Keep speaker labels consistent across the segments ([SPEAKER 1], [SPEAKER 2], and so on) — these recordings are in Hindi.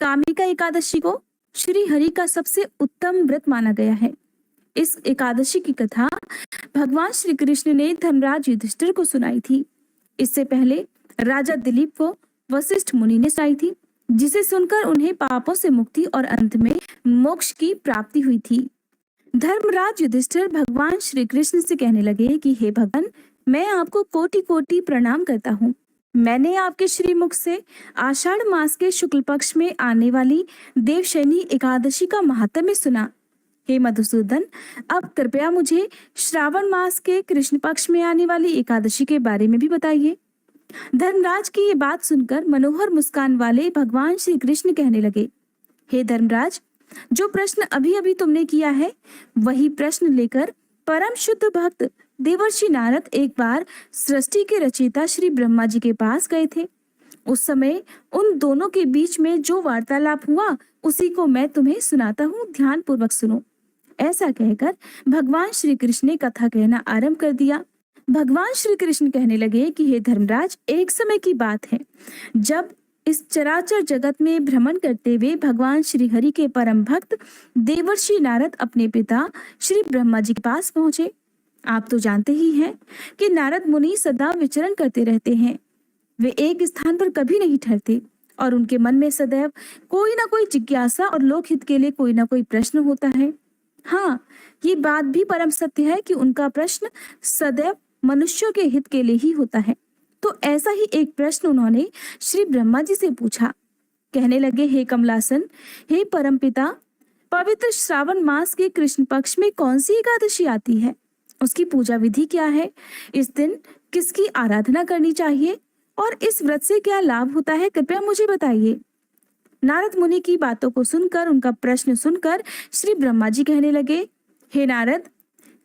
[SPEAKER 1] कामिका एकादशी को श्री हरि का सबसे उत्तम व्रत माना गया है। इस एकादशी की कथा भगवान श्री कृष्ण ने धर्मराज युधिष्ठिर को सुनाई थी। इससे पहले राजा दिलीप को वशिष्ठ मुनि ने सुनाई थी, जिसे सुनकर उन्हें पापों से मुक्ति और अंत में मोक्ष की प्राप्ति हुई थी। धर्मराज युधिष्ठिर भगवान श्री कृष्ण से कहने लगे कि हे भगवान, मैं आपको कोटि कोटि प्रणाम करता हूँ। मैंने आपके श्रीमुख से आषाढ़ मास के शुक्ल पक्ष में आने वाली देवशयनी एकादशी का महात्म्य सुना। हे मधुसूदन, अब कृपया मुझे श्रावण मास के कृष्ण पक्ष में आने वाली एकादशी के बारे में भी बताइए। धर्मराज की ये बात सुनकर मनोहर मुस्कान वाले भगवान श्री कृष्ण कहने लगे, हे धर्मराज, जो प्रश्न अभी अभी तुमने किया है वही प्रश्न लेकर परम शुद्ध भक्त देवर्षि नारद एक बार सृष्टि के रचयिता श्री ब्रह्मा जी के पास गए थे। उस समय उन दोनों के बीच में जो वार्तालाप हुआ उसी को मैं तुम्हें सुनाता हूँ, ध्यान पूर्वक सुनो। ऐसा कहकर भगवान श्री कृष्ण ने कथा कहना आरंभ कर दिया। भगवान श्री कृष्ण कहने लगे कि हे धर्मराज, एक समय की बात है जब इस चराचर जगत में भ्रमण करते हुए भगवान श्री हरि के परम भक्त देवर्षि नारद अपने पिता श्री ब्रह्मा जी के पास पहुंचे। आप तो जानते ही हैं कि नारद मुनि सदा विचरण करते रहते हैं। वे एक स्थान पर कभी नहीं ठहरते और उनके मन में सदैव कोई ना कोई जिज्ञासा और लोकहित के लिए कोई ना कोई प्रश्न होता है। हाँ, ये बात भी परम सत्य है कि उनका प्रश्न सदैव मनुष्यों के हित के लिए ही होता है। तो ऐसा ही एक प्रश्न उन्होंने श्री ब्रह्मा जी से पूछा। कहने लगे, हे कमलासन, हे परमपिता, पवित्र श्रावण मास के कृष्ण पक्ष में कौन सी एकादशी आती है? उसकी पूजा विधि क्या है? इस दिन किसकी आराधना करनी चाहिए और इस व्रत से क्या लाभ होता है? कृपया मुझे बताइए। नारद मुनि की बातों को सुनकर, उनका प्रश्न सुनकर श्री ब्रह्मा जी कहने लगे, हे नारद,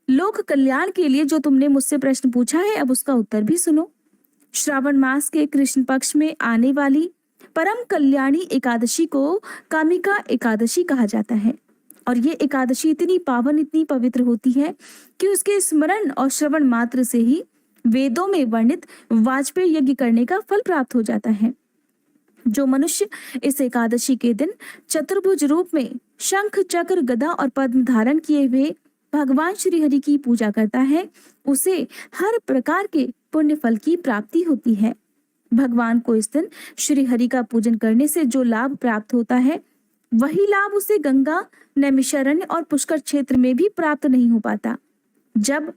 [SPEAKER 1] लोक कल्याण के लिए जो तुमने मुझसे प्रश्न पूछा है, अब उसका उत्तर भी सुनो। श्रावण मास के कृष्ण पक्ष में आने वाली परम कल्याणी एकादशी को कामिका एकादशी कहा जाता है और ये एकादशी इतनी पावन, इतनी पवित्र होती है कि उसके स्मरण और श्रवण मात्र से ही वेदों में वर्णित वाजपेय यज्ञ करने का फल प्राप्त हो जाता है। जो मनुष्य इस एकादशी के दिन चतुर्भुज रूप में शंख, चक्र, गदा और पद्म धारण किए हुए भगवान श्री हरि की पूजा करता है, उसे हर प्रकार के पुण्य फल की प्राप्ति होती है। भगवान को इस दिन श्री हरि का पूजन करने से जो लाभ प्राप्त होता है, वही लाभ उसे गंगा, नैमिषारण्य और पुष्कर क्षेत्र में भी प्राप्त नहीं हो पाता। जब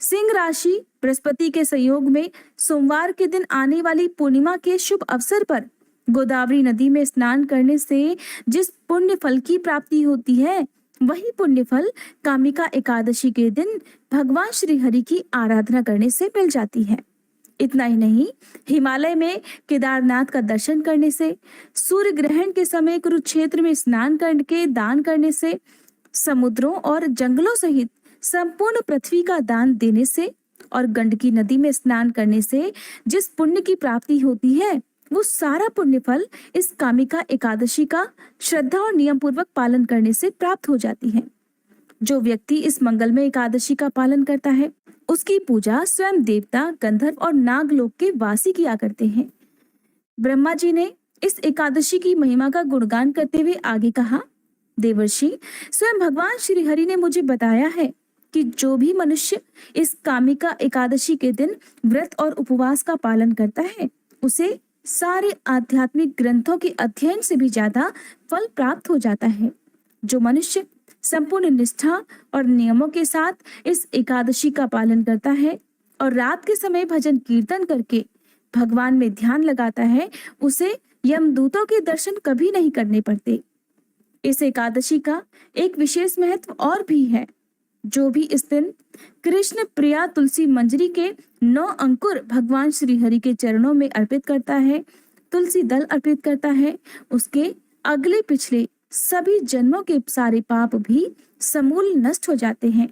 [SPEAKER 1] सिंह राशि बृहस्पति के संयोग में सोमवार के दिन आने वाली पूर्णिमा के शुभ अवसर पर गोदावरी नदी में स्नान करने से जिस पुण्य फल की प्राप्ति होती है, वही पुण्य फल कामिका एकादशी के दिन भगवान श्री हरि की आराधना करने से मिल जाती है। इतना ही नहीं, हिमालय में केदारनाथ का दर्शन करने से, सूर्य ग्रहण के समय कुरुक्षेत्र में स्नान करके दान करने से, समुद्रों और जंगलों सहित संपूर्ण पृथ्वी का दान देने से और गंडकी नदी में स्नान करने से जिस पुण्य की प्राप्ति होती है, वो सारा पुण्य फल इस कामिका एकादशी का श्रद्धा और नियम पूर्वक पालन करने से प्राप्त हो जाती है। जो व्यक्ति इस मंगलमय एकादशी का पालन करता है, उसकी पूजा स्वयं देवता, गंधर्व और नागलोक के वासी किया करते हैं। ब्रह्मा जी ने इस एकादशी की महिमा का गुणगान करते हुए आगे कहा, देवर्षि, स्वयं भगवान श्री हरि ने मुझे बताया है कि जो भी मनुष्य इस कामिका एकादशी के दिन व्रत और उपवास का पालन करता है, उसे सारे आध्यात्मिक ग्रंथों के अध्ययन से भी ज्यादा फल प्राप्त हो जाता है। जो मनुष्य संपूर्ण निष्ठा और नियमों के साथ इस एकादशी का पालन करता है और रात के समय भजन कीर्तन करके भगवान में ध्यान लगाता है, उसे यमदूतों के दर्शन कभी नहीं करने पड़ते। इस एकादशी का एक विशेष महत्व और भी है। जो भी इस दिन कृष्ण प्रिया तुलसी मंजरी के 9 अंकुर भगवान श्री हरि के चरणों में अर्पित करता है, तुलसी दल अर्पित करता है, उसके अगले पिछले सभी जन्मों के सारे पाप भी समूल नष्ट हो जाते हैं।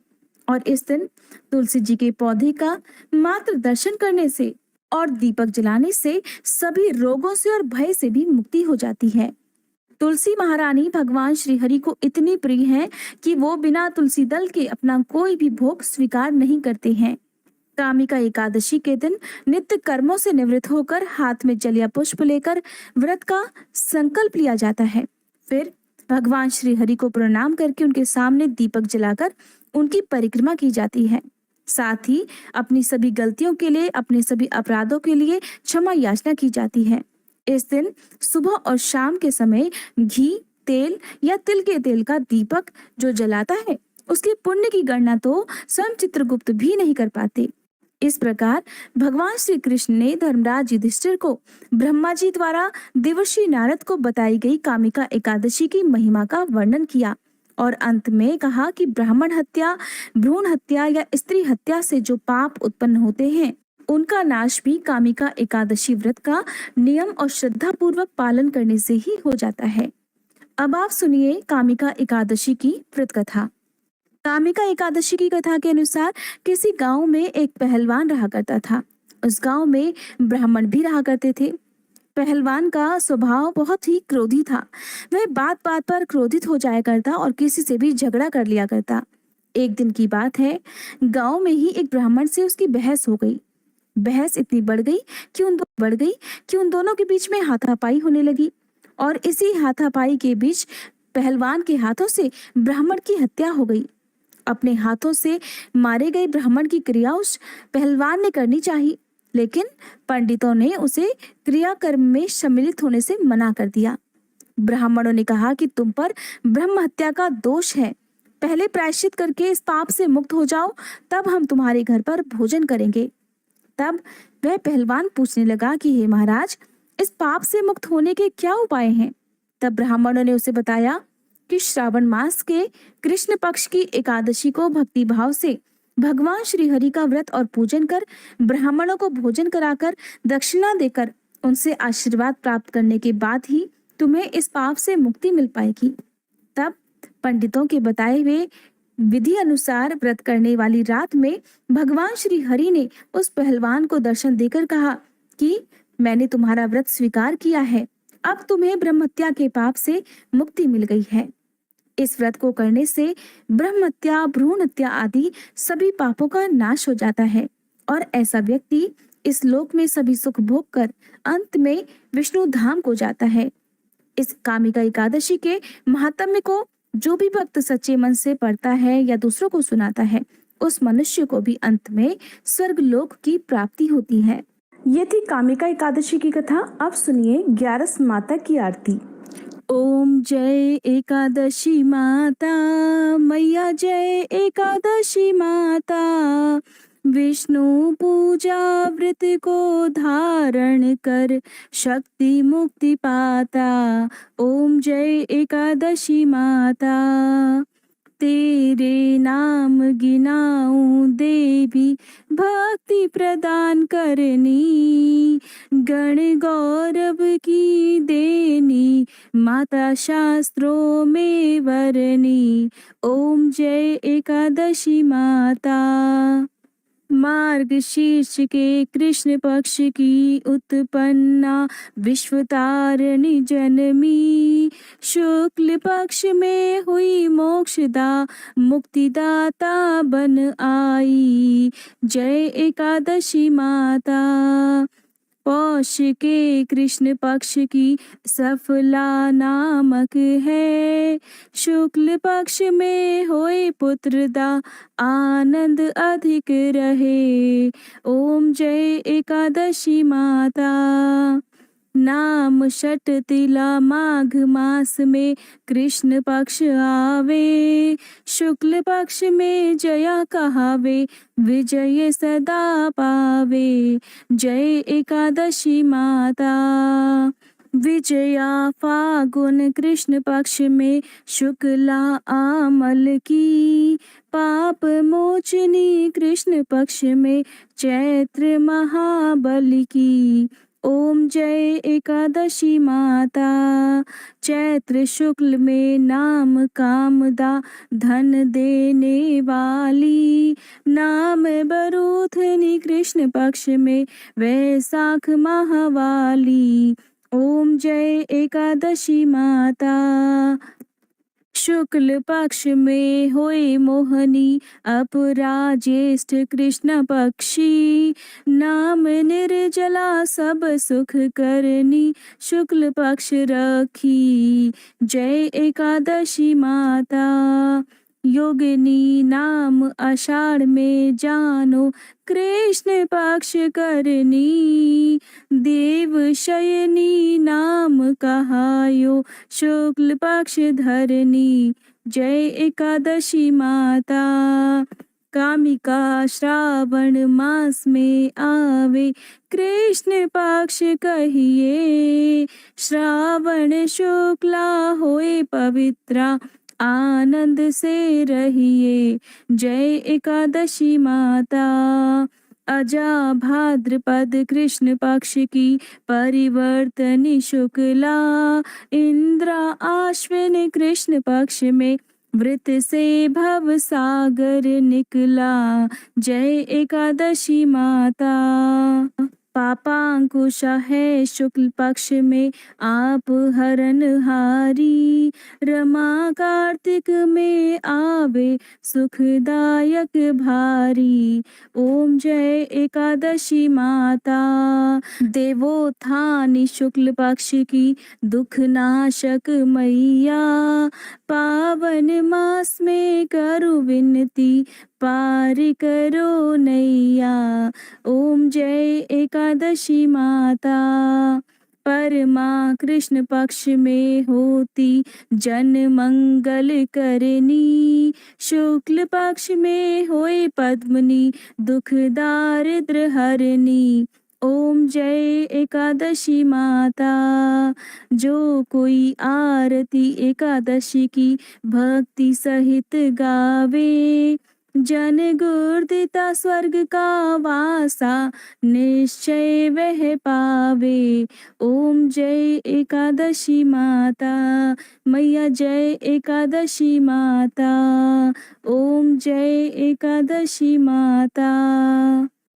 [SPEAKER 1] और इस दिन तुलसी जी के पौधे का मात्र दर्शन करने से और दीपक जलाने से सभी रोगों से और भय से भी मुक्ति हो जाती है। तुलसी महारानी भगवान श्री हरि को इतनी प्रिय है कि वो बिना तुलसी दल के अपना कोई भी भोग स्वीकार नहीं करते हैं। कामिका एकादशी के दिन नित्य कर्मों से निवृत्त होकर हाथ में जल या पुष्प लेकर व्रत का संकल्प लिया जाता है। फिर भगवान श्री हरि को प्रणाम करके उनके सामने दीपक जलाकर उनकी परिक्रमा की जाती है। साथ ही अपनी सभी गलतियों के लिए, अपने सभी अपराधों के लिए क्षमा याचना की जाती है। इस दिन सुबह और शाम के समय घी, तेल या तिल के तेल का दीपक जो जलाता है, उसके पुण्य की गणना तो स्वयं चित्रगुप्त भी नहीं कर पाते। इस प्रकार भगवान श्री कृष्ण ने धर्मराज युधिष्ठिर को ब्रह्मा जी द्वारा देवर्षि नारद को बताई गई कामिका एकादशी की महिमा का वर्णन किया और अंत में कहा कि ब्राह्मण हत्या, भ्रूण हत्या या स्त्री हत्या से जो पाप उत्पन्न होते हैं, उनका नाश भी कामिका एकादशी व्रत का नियम और श्रद्धा पूर्वक पालन करने से ही हो जाता है। अब आप सुनिए कामिका एकादशी की व्रत कथा। कामिका एकादशी की कथा के अनुसार किसी गांव में एक पहलवान रहा करता था। उस गांव में ब्राह्मण भी रहा करते थे। पहलवान का स्वभाव बहुत ही क्रोधी था। वह बात बात पर क्रोधित हो जाया करता और किसी से भी झगड़ा कर लिया करता। एक दिन की बात है, गांव में ही एक ब्राह्मण से उसकी बहस हो गई। बहस इतनी बढ़ गई कि उन दोनों के बीच में हाथापाई होने लगी और इसी हाथापाई के बीच पहलवान के हाथों से ब्राह्मण की हत्या हो गई। अपने हाथों से मारे गए ब्राह्मण की क्रिया उस पहलवान ने करनी चाहिए, लेकिन पंडितों ने उसे क्रियाकर्म में सम्मिलित होने से मना कर दिया। ब्राह्मणों ने कहा कि तुम पर ब्रह्म हत्या का दोष है, पहले प्रायश्चित करके इस पाप से मुक्त हो जाओ, तब हम तुम्हारे घर पर भोजन करेंगे। तब वह पहलवान पूछने लगा कि हे महाराज, इस पाप से मुक्त होने के क्या उपाय हैं? तब ब्राह्मणों ने उसे बताया कि श्रावण मास के कृष्ण पक्ष की एकादशी को भक्ति भाव से भगवान श्री हरि का व्रत और पूजन कर, ब्राह्मणों को भोजन कराकर, दक्षिणा देकर उनसे आशीर्वाद प्राप्त करने के बाद ही तुम्हें इस पाप से मुक्ति मिल पाएगी। तब पंडितों के बताए हुए विधि अनुसार व्रत करने वाली रात में भगवान श्री हरि ने उस पहलवान को दर्शन देकर कहा कि मैंने तुम्हारा व्रत स्वीकार किया है, अब तुम्हें ब्रह्महत्या के पाप से मुक्ति मिल गई है। इस व्रत को करने से ब्रह्महत्या, भ्रूण हत्या आदि सभी पापों का नाश हो जाता है और ऐसा व्यक्ति इस लोक में सभी सुख भोग कर अंत में विष्णु धाम को जाता है। इस कामिका एकादशी के महात्म्य को जो भी भक्त सच्चे मन से पढ़ता है या दूसरों को सुनाता है, उस मनुष्य को भी अंत में स्वर्ग लोक की प्राप्ति होती है। ये थी कामिका एकादशी की कथा। अब सुनिए 11 माता की आरती। ओम जय एकादशी माता, मैया जय एकादशी माता, विष्णु पूजा व्रत को धारण कर शक्ति मुक्ति पाता। ओम जय एकादशी माता, तेरे नाम गिनाऊं देवी, भक्ति प्रदान करनी, गण गौरव की देनी, माता शास्त्रों में वरनी। ओम जय एकादशी माता। मार्गशीर्ष के कृष्ण पक्ष की उत्पन्ना, विश्वतारिणी जनमी, शुक्ल पक्ष में हुई मोक्षदा, मुक्तिदाता बन आई। जय एकादशी माता। पौष के कृष्ण पक्ष की सफला नामक है, शुक्ल पक्ष में होए पुत्रदा, आनंद अधिक रहे। ओम जय एकादशी माता। नाम षट तिला माघ मास में कृष्ण पक्ष आवे, शुक्ल पक्ष में जया कहावे, विजय सदा पावे। जय एकादशी माता। विजया फागुन कृष्ण पक्ष में शुक्ला आमल की, पाप मोचनी कृष्ण पक्ष में चैत्र महाबल की। ओम जय एकादशी माता। चैत्र शुक्ल में नाम कामदा, धन देने वाली, नाम बरूथनी कृष्ण पक्ष में वैशाख महावाली। ओम जय एकादशी माता। शुक्ल पक्ष में होए मोहनी, अपराजेष्ठ कृष्ण पक्षी। नाम निर्जला सब सुख करनी, शुक्ल पक्ष रखी जय एकादशी माता। योगिनी नाम आषाढ़ में जानो, कृष्ण पक्ष करनी। देव शयनी नाम कहायो, शुक्ल पक्ष धरनी जय एकादशी माता। कामिका श्रावण मास में आवे, कृष्ण पक्ष कहिए। श्रावण शुक्ला होए पवित्रा, आनंद से रहिए जय एकादशी माता। अजा भाद्रपद कृष्ण पक्ष की परिवर्तनी शुक्ला, इंद्रा आश्विन कृष्ण पक्ष में वृत से भव सागर निकला जय एकादशी माता। पापांकुश है शुक्ल पक्ष में आप हरनहारी, रमा कार्तिक में आवे सुखदायक भारी ओम जय एकादशी माता। देवोत्थानी शुक्ल पक्ष की दुख नाशक मैया, पावन मास में करो विनती पार करो नैया ओम जय एकादशी माता। परमा कृष्ण पक्ष में होती जन मंगल करनी, शुक्ल पक्ष में होए पद्मनी दुख दारिद्र हरनी ओम जय एकादशी माता। जो कोई आरती एकादशी की भक्ति सहित गावे, जन गुर्दिता स्वर्ग का वासा निश्चय वह पावे ओम जय एकादशी माता। मैया जय एकादशी माता, ओम जय एकादशी माता।